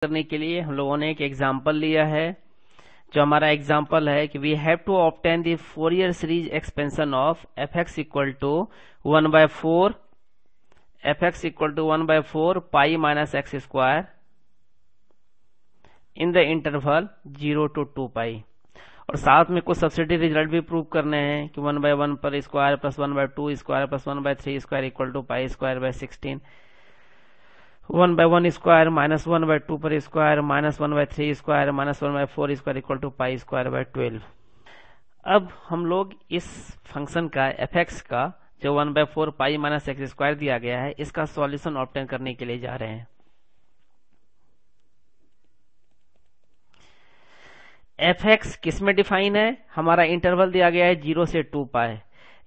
करने के लिए हम लोगों ने एक एग्जाम्पल लिया है। जो हमारा एग्जाम्पल है कि we have to obtain the Fourier series expansion of f x equal to 1/4 pi minus x square in the interval 0 to 2 pi. और साथ में कुछ सब्सिडी रिजल्ट भी प्रूव करने हैं कि 1/1 पर square plus 1/2 square plus 1/3 square equal to pi square by 16, 1/1 square minus 1/2 पर square minus 1/3 square minus 1/4 square equal to pi square by 12। अब हम लोग इस फंक्शन का एफ एक्स का जो 1/4 पाई माइनस एक्स स्क्वायर दिया गया है इसका सॉल्यूशन ऑब्टेन करने के लिए जा रहे हैं। एफ एक्स किस में डिफाइन है? हमारा इंटरवल दिया गया है 0 से 2 पाई।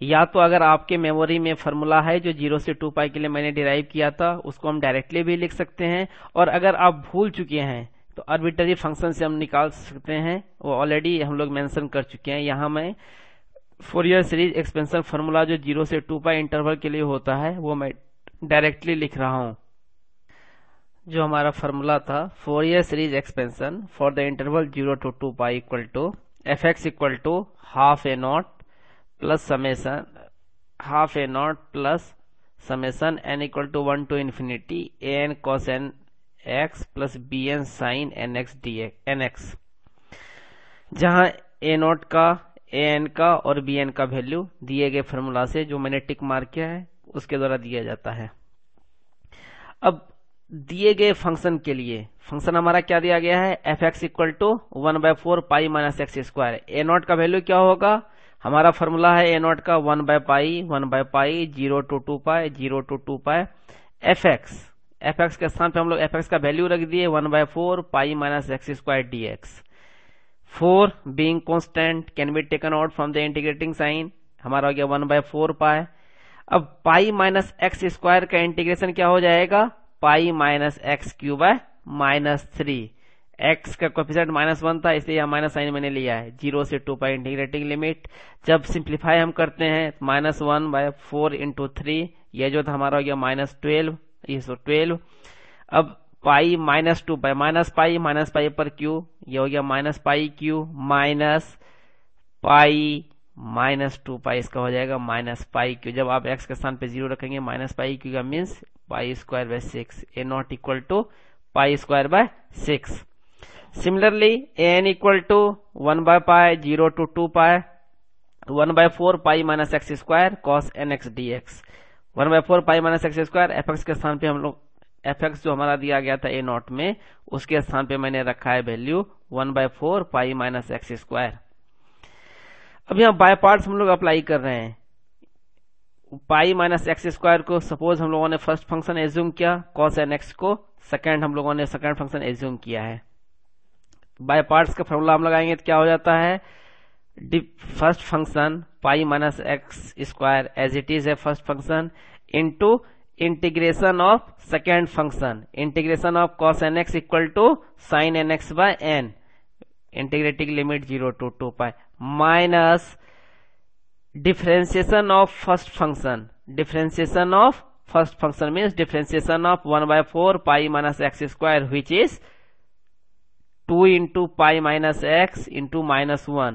या तो अगर आपके मेमोरी में फॉर्मूला है जो 0 से 2 पाई के लिए मैंने डिराइव किया था उसको हम डायरेक्टली भी लिख सकते हैं, और अगर आप भूल चुके हैं तो आर्बिट्ररी फंक्शन से हम निकाल सकते हैं, वो ऑलरेडी हम लोग मेंशन कर चुके हैं। यहाँ मैं फोरियर सीरीज एक्सपेंशन फॉर्मूला जो 0 से 2 पाई इंटरवल के लिए होता है वो मैं डायरेक्टली लिख रहा हूं। जो हमारा फॉर्मूला था Fourier series expansion for the interval 0 to 2 pi equal to f x equal to half a naught plus summation half a naught plus summation n equal to 1 to infinity a n cos n x plus b n sine n x d n x, जहां a naught का A N का और B N का value दिए गए formula से जो मैंने टिक मार्क किया है उसके द्वारा दिया जाता है। अब दिए गए फंक्शन के लिए फंक्शन हमारा क्या दिया गया है? F x equal to 1/4 pi minus x square. A naught का वैल्यू क्या होगा? हमारा फॉर्मूला है ए नॉट का 1/पाई 0 to 2 pi 0 to 2 pi f x के स्थान पे हम लोग एफ एक्स का वैल्यू रख दिए 1/4 pi minus x square d x. 4 being constant can be taken out from the integrating sign, हमारा हो गया 1/4 पाई। अब पाई माइनस एक्स स्क्वायर का इंटीग्रेशन क्या हो जाएगा? Pi minus x cube by -3। X का कोएफिशिएंट -1 था इसलिए यह माइनस साइन मैंने लिया है। 0 से 2 पाई इंटीग्रेटिंग लिमिट जब सिंप्लीफाई हम करते हैं -1/4 इंटू 3, यह जो था हमारा हो गया -12, ये 12। अब पाई -2 पाई माइनस पाई पर क्यू, ये हो गया -पाई क्यू माइनस पाई -2 पाई, इसका हो जाएगा -पाई क्यू। जब आप एक्स के स्थान पे 0 रखेंगे -पाई क्यू का means pi square by 6, a naught equal to pi square by 6। Similarly, an equal to 1/पाई 0 to 2 pi 1/4 pi minus x square cos nx dx। 1/4 pi minus x square f x के स्थान पे हम लोग F x जो हमारा दिया गया था ए नॉट में उसके स्थान पे मैंने रखा है value 1/4 pi minus x square. अब यहाँ बाय पार्ट्स हम लोग अप्लाई कर रहे हैं। पाई माइनस एक्स स्क्वायर को सपोज हम लोगों ने फर्स्ट फंक्शन एज्यूम किया, cos nx को सेकंड हम लोगों ने सेकंड फंक्शन एज्यूम किया है। बाय पार्ट्स का फॉर्मूला हम लगाएंगे तो क्या हो जाता है? First function pi minus x square as it is है first function into integration of second function, integration of cos nx equal to sin nx by n, integrating limit 0 to 2 pi minus differentiation of first function. Differentiation of first function means differentiation of 1/4 pi minus x square which is 2 into pi minus x into -1